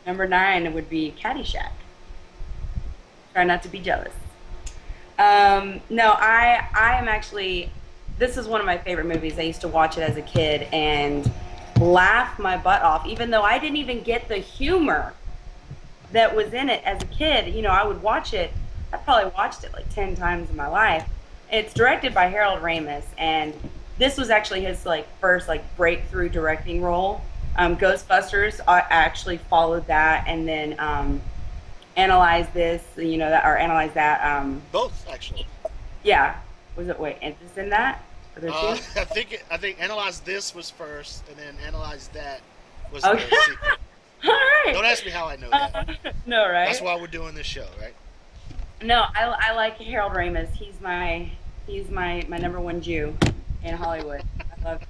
Number 9 would be Caddyshack. Try not to be jealous. No, I am actually. This is one of my favorite movies. I used to watch it as a kid and laugh my butt off, even though I didn't even get the humor that was in it as a kid. I would watch it. I probably watched it like 10 times in my life. It's directed by Harold Ramis, and this was actually his like first like breakthrough directing role. Ghostbusters actually followed that, and then analyze this, that or analyze that. Both actually. Yeah, was it? Wait, is this in that? Are there two? I think Analyze This was first, and then Analyze That was Okay, the sequel. all right. Don't ask me how I know that. No, That's right? why we're doing this show, right? No, I like Harold Ramis. He's my number one Jew in Hollywood. I love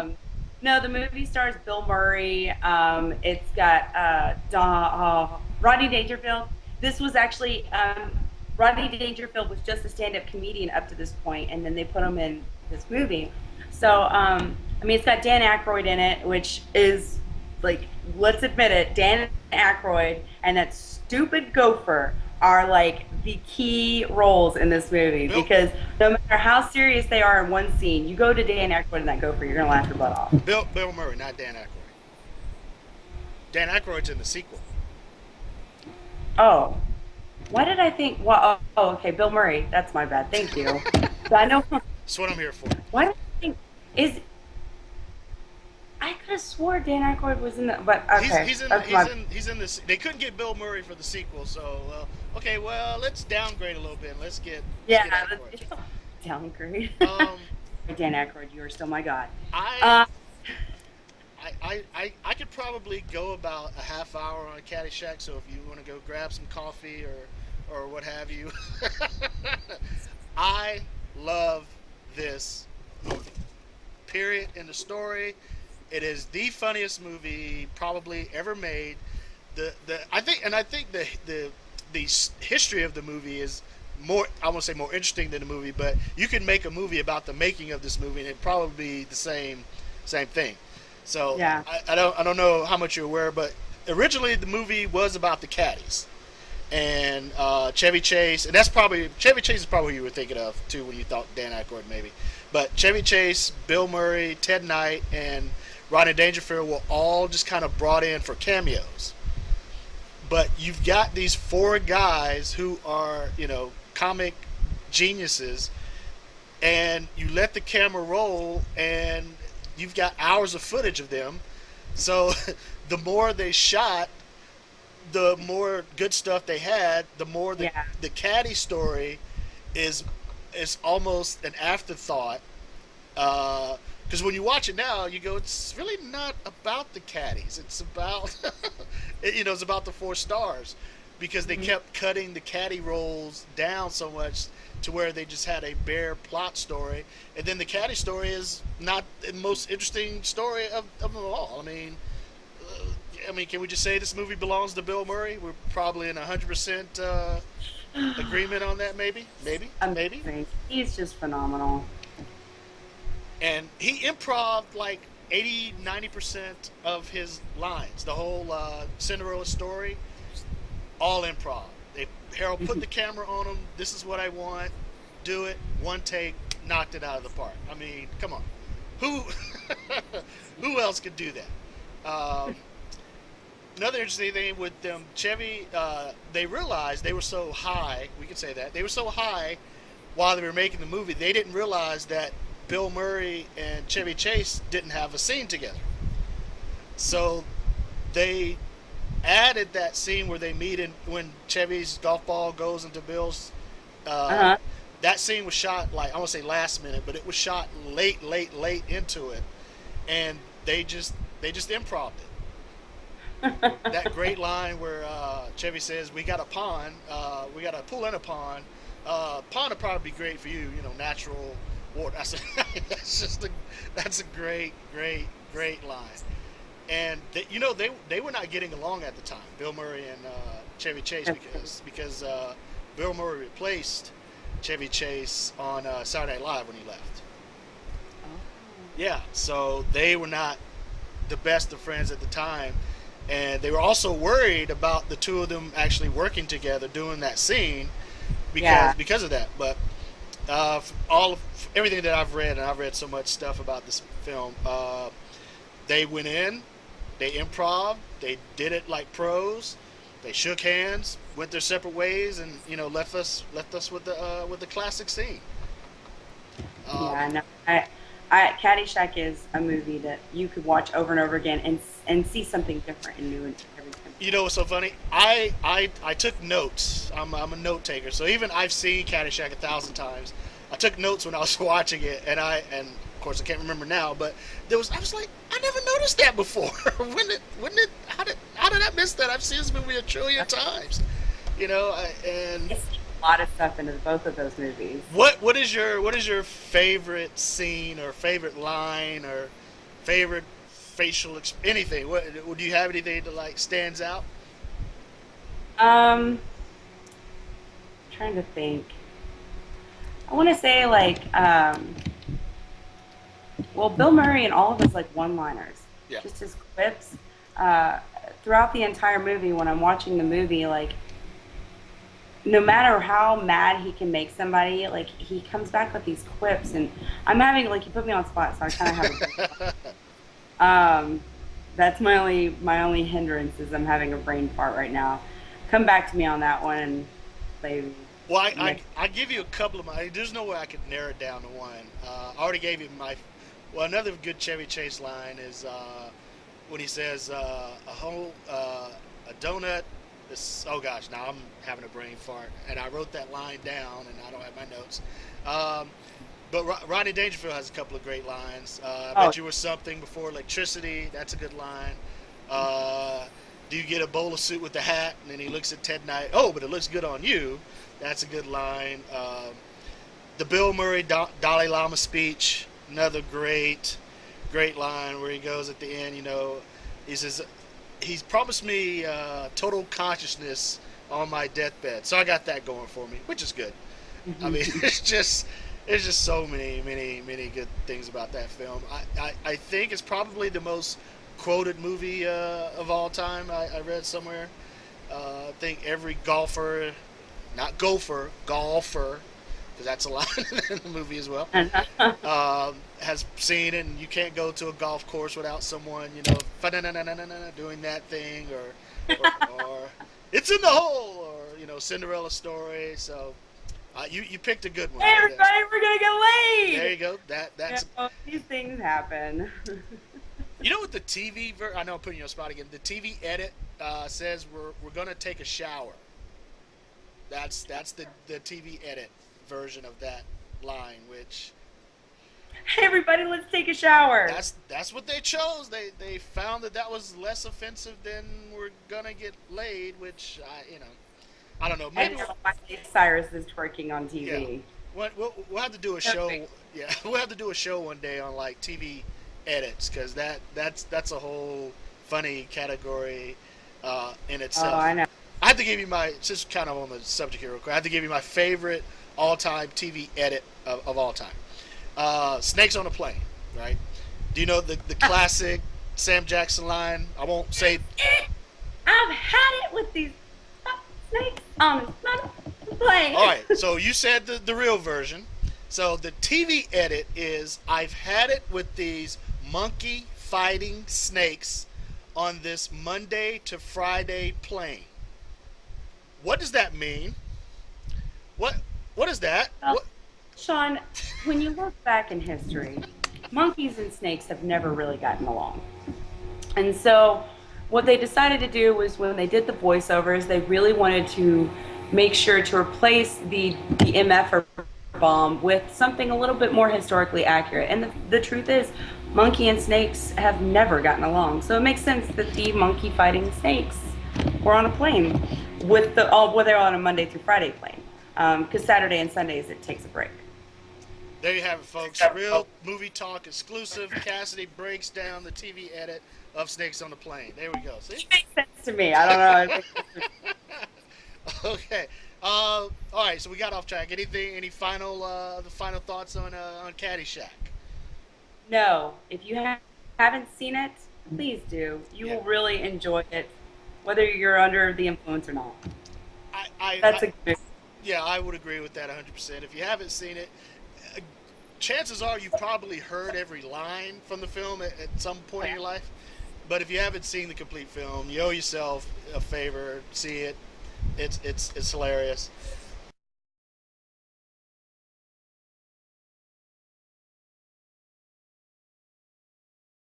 him. No, the movie stars Bill Murray. It's got Rodney Dangerfield. This was actually Rodney Dangerfield was just a stand-up comedian up to this point, and then they put him in this movie. So, I mean, it's got Dan Aykroyd in it, which is like, let's admit it, Dan Aykroyd and that stupid gopher are like the key roles in this movie Bill because no matter how serious they are in one scene, you go to Dan Aykroyd and that gopher, you're gonna laugh your butt off. Bill Murray, not Dan Aykroyd. Dan Aykroyd's in the sequel. Oh, why did I think? Well, okay, Bill Murray. That's my bad. Thank you. But I know. That's what I'm here for. Why did I think? Is I could have swore Dan Aykroyd was in the. But He's okay, he's in that's he's my. in he's in this. They couldn't get Bill Murray for the sequel, so okay. Well, let's downgrade a little bit. Let's get Yeah, Aykroyd. downgrade. Um, Dan Aykroyd, you are still my god. I Uh, I could probably go about a half hour on Caddyshack. So if you want to go grab some coffee or what have you, I love this movie. Period. In the story, it is the funniest movie probably ever made. I think the history of the movie is more, I won't say more interesting than the movie, but you can make a movie about the making of this movie and it'd probably be the same thing. So yeah. I don't know how much you're aware, but originally the movie was about the caddies and Chevy Chase, and that's probably Chevy Chase is probably who you were thinking of too when you thought Dan Aykroyd maybe, but Chevy Chase, Bill Murray, Ted Knight, and Rodney Dangerfield were all just kind of brought in for cameos. But you've got these four guys who are comic geniuses, and you let the camera roll, and you've got hours of footage of them. So the more they shot, the more good stuff they had, the more Yeah. the caddy story is is almost an afterthought. Because when you watch it now, you go, it's really not about the caddies. It's about it's about the four stars, because they Mhm. kept cutting the caddy roles down so much to where they just had a bare plot story, and then the caddy story is not the most interesting story of them all. Can we just say this movie belongs to Bill Murray? We're probably in 100% agreement on that. Maybe. Amazing. He's just phenomenal. And he improv like 80-90% of his lines. The whole Cinderella story, all improv. Harold put the camera on him. This is what I want. Do it. One take. Knocked it out of the park. I mean, come on. Who who else could do that? Another interesting thing with them, Chevy, they realized they were so high. We could say that they were so high while they were making the movie. They didn't realize that Bill Murray and Chevy Chase didn't have a scene together. So they added that scene where they meet in when Chevy's golf ball goes into Bill's. Uh, Uh that scene was shot like I won't say last minute, but it was shot late into it, and they just improved huh. it. That great line where Chevy says, "We got a pond, we got a pool and a pond. Pond would probably be great for you, natural water." I said, that's a great line. And they were not getting along at the time, Bill Murray and Chevy Chase, because Bill Murray replaced Chevy Chase on Saturday Night Live when he left. Oh. Yeah, so they were not the best of friends at the time. and they were also worried about the two of them actually working together doing that scene Yeah. because of that. But all of everything that I've read, and I've read so much stuff about this film, they went in, they improv, they did it like pros. They shook hands, went their separate ways, and left us with the classic scene. Um, Yeah, no, Caddyshack is a movie that you could watch over and over again and see something different and new every time. you know what's so funny? I took notes. I'm a note taker, so even I've seen Caddyshack 1,000 times. I took notes when I was watching it, and of course I can't remember now, but I was like, I never noticed that before. How did I miss that? I've seen this movie a trillion times, and I see a lot of stuff into both of those movies. what is your favorite scene or favorite line or favorite anything? What do you have anything that like stands out? Um, Trying to think. I want to say well, Bill Murray and all of his like one-liners, Yeah. just his quips, uh, throughout the entire movie. When I'm watching the movie, like no matter how mad he can make somebody, like he comes back with these quips, and I'm having like you put me on the spot, so I kind of have that's my only hindrance is I'm having a brain fart right now. Come back to me on that one and play Well, next. I give you a couple of my. There's no way I could narrow it down to one. I already gave you my. Well, another good Chevy Chase line is when he says a whole a donut. Oh gosh, now I'm having a brain fart, and I wrote that line down, and I don't have my notes. Um, but Rodney Dangerfield has a couple of great lines. I Oh, bet you were something before electricity. That's a good line. Uh, do you get a bowler suit with the hat? And then he looks at Ted Knight. Oh, but it looks good on you. That's a good line. The Bill Murray Dalai Lama speech. Another great line where he goes at the end. He says he's promised me total consciousness on my deathbed. So I got that going for me, which is good. I mean, mhm. it's just so many good things about that film. I think it's probably the most quoted movie of all time. I read somewhere. I think every golfer, not gopher, golfer, because that's a line in the movie as well, has seen it. And you can't go to a golf course without someone, doing that thing, or it's in the hole, or Cinderella story. So you picked a good one Hey right there. everybody, we're gonna get There laid. you go. That's These things happen. what the TV I know I'm putting you on the spot again. The TV edit says we're gonna take a shower. That's the TV edit version of that line, which Hey everybody, let's take a shower. that's what they chose. They found that was less offensive than we're gonna get laid, which I don't know. And Maybe now Miley Cyrus is twerking on yeah. TV. We'll have to do a show. Perfect. Yeah, we'll have to do a show one day on like TV edits because that's a whole funny category in Oh, itself. I know. I have to give you my just kind of on the subject here real quick. I have to give you my favorite all-time TV edit of all time. Snakes on a Plane, right? Do you know the classic Sam Jackson line? I won't say. I've had it with these snakes on the plane. All right, so you said the real version. So the TV edit is I've had it with these monkey fighting snakes on this Monday to Friday plane. What does that mean? What what is that? Well, What Sean, when you look back in history, monkeys and snakes have never really gotten along. And so, what they decided to do was when they did the voiceovers, they really wanted to make sure to replace the MF or bomb with something a little bit more historically accurate. And the truth is, monkey and snakes have never gotten along. So it makes sense that the monkey fighting snakes were on a plane with well, they're on a Monday through Friday plane because Saturday and Sundays it takes a break. There you have it, folks. Real movie talk exclusive. Cassidy breaks down the TV edit of Snakes on the Plane. There we go. See? It makes sense to me. I don't know. Okay. All right. So we got off track. Any final the final thoughts on Caddyshack? No, if you haven't seen it, Please do. You Yeah, will really enjoy it, whether you're under the influence or not. I That's a good. yeah, I would agree with that 100%. If you haven't seen it, uh, chances are you've probably heard every line from the film at some point in your life. But if you haven't seen the complete film, you owe yourself a favor. See it. It's hilarious.